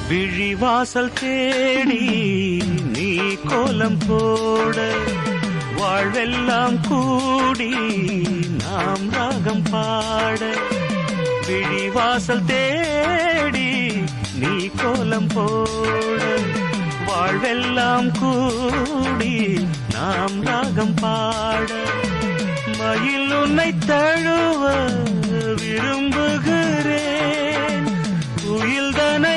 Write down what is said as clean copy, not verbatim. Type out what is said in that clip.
விழிவாசல் தேடி நீ கோலம் போட வாழ்வெல்லாம் கூடி நாம் ராகம் பாட. விழிவாசல் தேடி நீ கோலம் போட வாழ்வெல்லாம் கூடி நாம் ராகம் பாட. மயில் உன்னை தழுவ விரும்ப